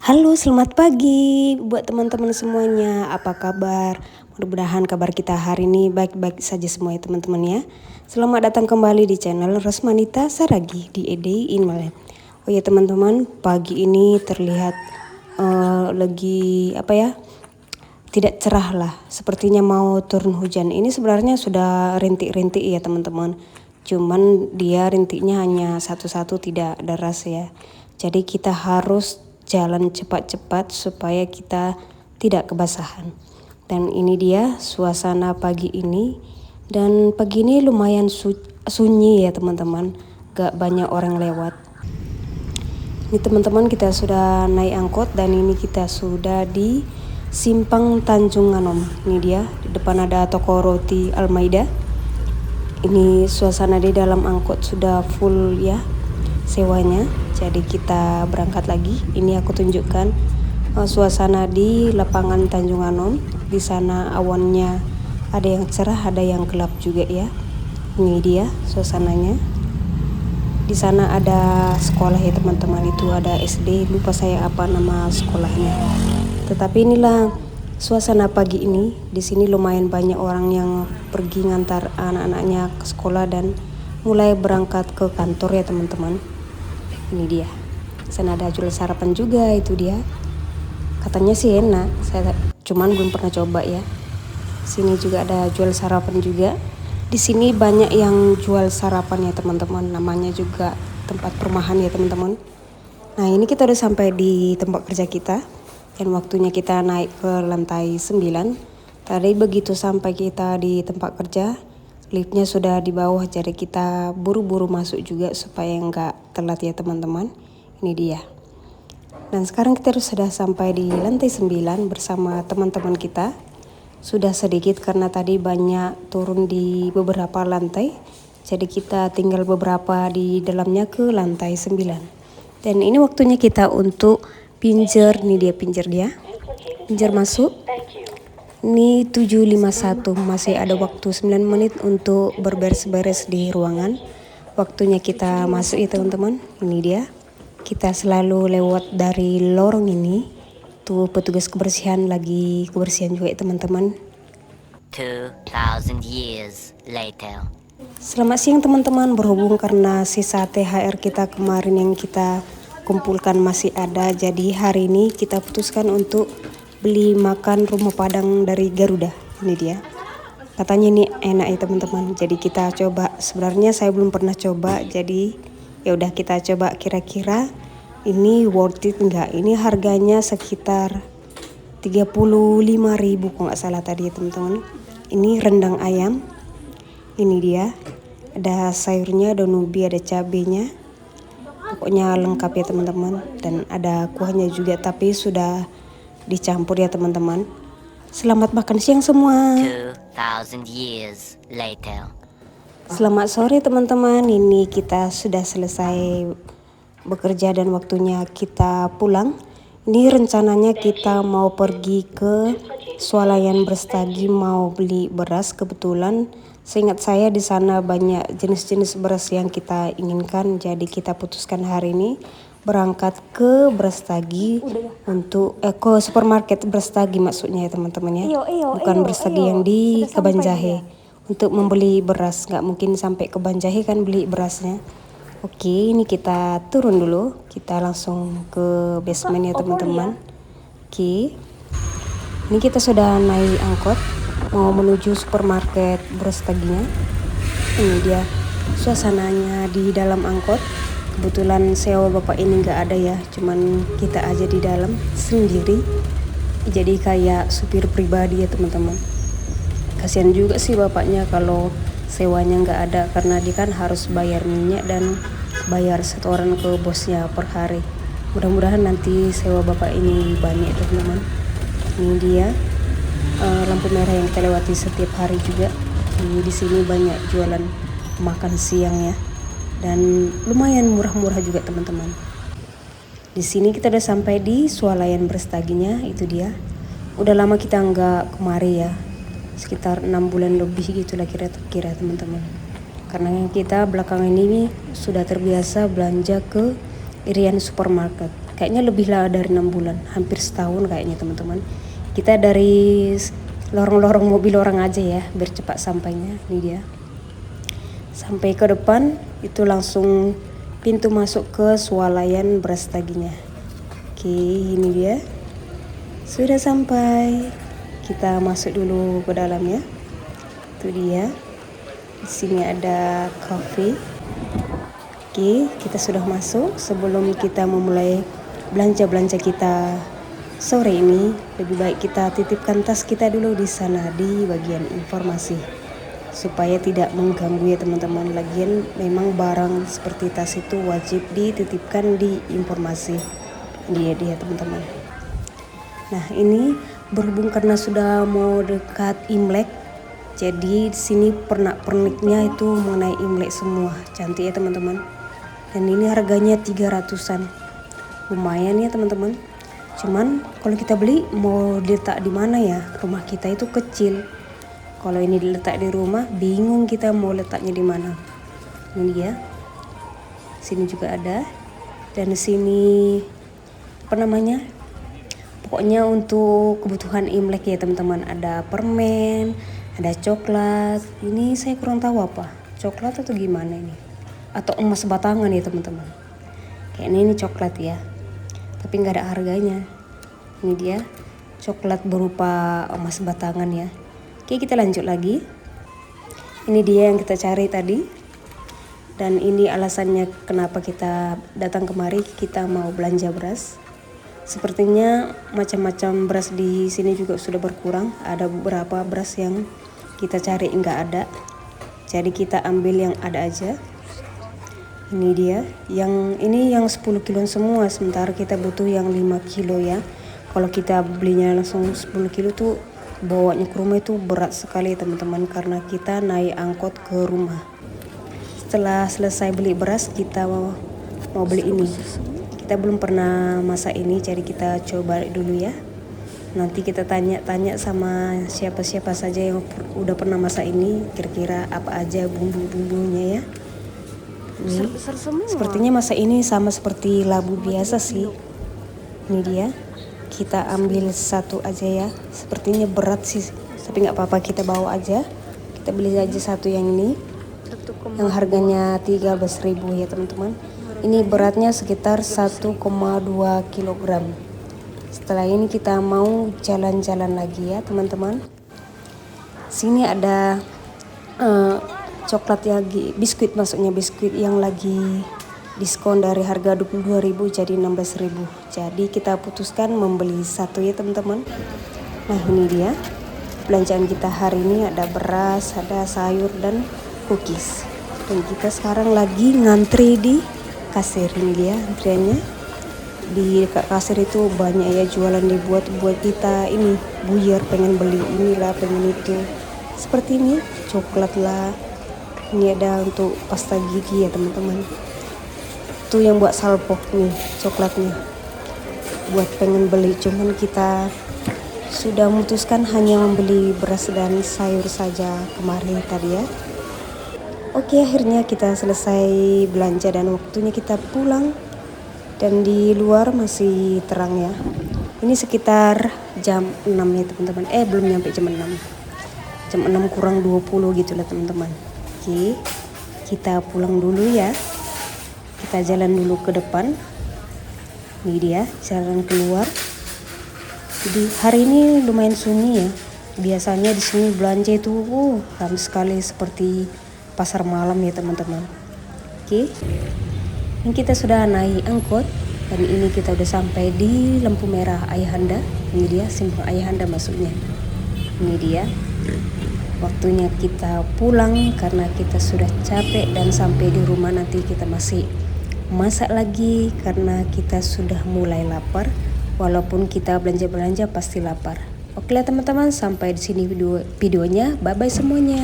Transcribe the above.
Halo, selamat pagi buat teman-teman semuanya. Apa kabar? Mudah-mudahan kabar kita hari ini baik-baik saja semua ya teman-teman ya. Selamat datang kembali di channel Rosmanita Saragi di A Day in My Life. Oh ya teman-teman, pagi ini terlihat lagi tidak cerah lah. Sepertinya mau turun hujan. Ini sebenarnya sudah rintik-rintik ya teman-teman. Cuman dia rintiknya hanya satu-satu, tidak deras ya. Jadi kita harus jalan cepat-cepat supaya kita tidak kebasahan. Dan ini dia suasana pagi ini. Dan pagi ini lumayan sunyi ya teman-teman. Gak banyak orang lewat. Ini teman-teman, kita sudah naik angkot dan ini kita sudah di Simpang Tanjung Anom. Ini dia, di depan ada toko roti Al-Maida. Ini suasana di dalam angkot sudah full ya sewanya. Jadi kita berangkat lagi. Ini aku tunjukkan suasana di lapangan Tanjung Anom. Di sana awannya ada yang cerah, ada yang gelap juga ya. Ini dia suasananya. Di sana ada sekolah ya teman-teman, itu ada SD, lupa saya apa nama sekolahnya. Tetapi inilah suasana pagi ini. Di sini lumayan banyak orang yang pergi ngantar anak-anaknya ke sekolah dan mulai berangkat ke kantor ya teman-teman. Ini dia. Sana ada jual sarapan juga, itu dia. Katanya sih enak, saya cuman belum pernah coba ya. Sini juga ada jual sarapan juga. Di sini banyak yang jual sarapan ya teman-teman. Namanya juga tempat perumahan ya teman-teman. Nah, ini kita udah sampai di tempat kerja kita. Dan waktunya kita naik ke lantai 9. Tadi begitu sampai kita di tempat kerja, liftnya sudah di bawah, jadi kita buru-buru masuk juga supaya nggak telat ya teman-teman. Ini dia. Dan sekarang kita sudah sampai di lantai 9 bersama teman-teman kita. Sudah sedikit karena tadi banyak turun di beberapa lantai. Jadi kita tinggal beberapa di dalamnya ke lantai 9. Dan ini waktunya kita untuk pinjer. Nih dia pinjer dia. Pinjer masuk. Ini 7.51, masih ada waktu 9 menit untuk berberes-beres di ruangan. Waktunya kita masuk ya teman-teman. Ini dia. Kita selalu lewat dari lorong ini. Tuh petugas kebersihan lagi kebersihan juga ya teman-teman. 2000 years later. Selamat siang teman-teman. Berhubung karena sisa THR kita kemarin yang kita kumpulkan masih ada, jadi hari ini kita putuskan untuk beli makan rumah Padang dari Garuda. Ini dia. Katanya ini enak ya teman-teman. Jadi kita coba. Sebenarnya saya belum pernah coba, jadi ya udah kita coba kira-kira ini worth it enggak. Ini harganya sekitar 35.000 kalau nggak salah tadi ya teman-teman. Ini rendang ayam. Ini dia. Ada sayurnya, ada ubi, ada cabenya. Pokoknya lengkap ya teman-teman. Dan ada kuahnya juga, tapi sudah dicampur ya teman-teman. Selamat makan siang semua. 2000 years later. Selamat sore teman-teman. Ini kita sudah selesai bekerja dan waktunya kita pulang. Ini rencananya kita mau pergi ke Swalayan Brastagi mau beli beras. Kebetulan seingat saya di sana banyak jenis-jenis beras yang kita inginkan. Jadi kita putuskan hari ini berangkat ke Brastagi untuk ke supermarket Brastagi maksudnya ya teman-teman ya. Bukan Brastagi yang di Kabanjahe. Untuk membeli beras, nggak mungkin sampai ke Banjahe kan beli berasnya. Oke, ini kita turun dulu. Kita langsung ke basement ya teman-teman. Oke. Ini kita sudah naik angkot mau menuju supermarket Brastaginya. Ini dia suasananya di dalam angkot. Kebetulan sewa bapak ini nggak ada ya, cuman kita aja di dalam sendiri. Jadi kayak supir pribadi ya teman-teman. Kasihan juga sih bapaknya kalau sewanya nggak ada, karena dia kan harus bayar minyak dan bayar setoran ke bosnya per hari. Mudah-mudahan nanti sewa bapak ini banyak teman-teman. Ini dia lampu merah yang kita lewati setiap hari juga. Di sini banyak jualan makan siang ya, dan lumayan murah-murah juga teman-teman. Di sini kita udah sampai di Swalayan Brastaginya, itu dia. Udah lama kita nggak kemari ya, sekitar 6 bulan lebih gitulah kira-kira teman-teman. Karena kita belakangan ini sudah terbiasa belanja ke Irian Supermarket. Kayaknya lebih lah dari 6 bulan, hampir setahun kayaknya teman-teman. Kita dari lorong-lorong mobil orang aja ya, biar cepat sampainya. Ini dia. Sampai ke depan itu langsung pintu masuk ke swalayan beras taginya. Oke, ini dia. Sudah sampai. Kita masuk dulu ke dalam ya. Itu dia. Di sini ada cafe. Oke, kita sudah masuk. Sebelum kita memulai belanja-belanja kita sore ini, lebih baik kita titipkan tas kita dulu di sana di bagian informasi supaya tidak mengganggu ya teman-teman. Lagian memang barang seperti tas itu wajib dititipkan di informasi. Dia teman-teman. Nah, ini berhubung karena sudah mau dekat Imlek, jadi di sini pernak-perniknya itu mengenai Imlek semua. Cantik ya teman-teman. Dan ini harganya 300-an. Lumayan ya teman-teman. Cuman kalau kita beli mau diletak di mana ya? Rumah kita itu kecil. Kalau ini diletak di rumah, bingung kita mau letaknya di mana. Ini dia. Sini juga ada. Dan di sini apa namanya? Pokoknya untuk kebutuhan Imlek ya teman-teman. Ada permen, ada coklat. Ini saya kurang tahu apa. Coklat atau gimana ini? Atau emas batangan ya teman-teman. Kayaknya ini coklat ya. Tapi nggak ada harganya. Ini dia coklat berupa emas batangan ya. Oke, kita lanjut lagi. Ini dia yang kita cari tadi. Dan ini alasannya kenapa kita datang kemari. Kita mau belanja beras. Sepertinya macam-macam beras di sini juga sudah berkurang. Ada beberapa beras yang kita cari nggak ada. Jadi kita ambil yang ada aja. Ini dia, yang 10 kilo semua, sementara kita butuh yang 5 kilo ya. Kalau kita belinya langsung 10 kilo tuh bawanya ke rumah itu berat sekali teman-teman, karena kita naik angkot ke rumah. Setelah selesai beli beras, kita mau beli ini. Kita belum pernah masak ini, jadi kita coba dulu ya. Nanti kita tanya-tanya sama siapa-siapa saja yang udah pernah masak ini, kira-kira apa aja bumbu-bumbunya ya. Ini sepertinya masak ini sama seperti labu biasa sih. Ini dia, kita ambil satu aja ya. Sepertinya berat sih, tapi nggak apa-apa, kita bawa aja. Kita beli aja satu yang ini, yang harganya 13.000 ya teman-teman. Ini beratnya sekitar 1,2 kilogram. Setelah ini kita mau jalan-jalan lagi ya teman-teman. Sini ada coklat lagi, biskuit, maksudnya biskuit yang lagi diskon dari harga 22.000 jadi 16.000. Jadi kita putuskan membeli satu ya teman-teman. Nah, ini dia belanjaan kita hari ini. Ada beras, ada sayur dan cookies. Dan kita sekarang lagi ngantri di kasir. Ini dia antriannya. Di dekat kasir itu banyak ya jualan dibuat buat kita ini buyar, pengen beli inilah, pengen itu. Seperti ini, coklat lah. Ini ada untuk pasta gigi ya teman-teman. Itu yang buat salpok nih, coklatnya. Buat pengen beli, cuman kita sudah memutuskan hanya membeli beras dan sayur saja kemarin tadi ya. Oke, akhirnya kita selesai belanja dan waktunya kita pulang. Dan di luar masih terang ya. Ini sekitar jam 6 ya teman-teman. Belum nyampe jam 6. Jam 6 kurang 20 gitu lah teman-teman. Oke, kita pulang dulu ya. Kita jalan dulu ke depan. Ini dia jalan keluar. Jadi hari ini lumayan sunyi ya. Biasanya di sini belanja itu ramai sekali seperti pasar malam ya teman-teman. Oke, ini kita sudah naik angkot dan ini kita udah sampai di lampu merah Ayahanda. Ini dia simpang Ayahanda maksudnya. Ini dia. Waktunya kita pulang karena kita sudah capek, dan sampai di rumah nanti kita masih masak lagi karena kita sudah mulai lapar. Walaupun kita belanja-belanja pasti lapar. Oke lah teman-teman, sampai di sini videonya. Bye-bye semuanya.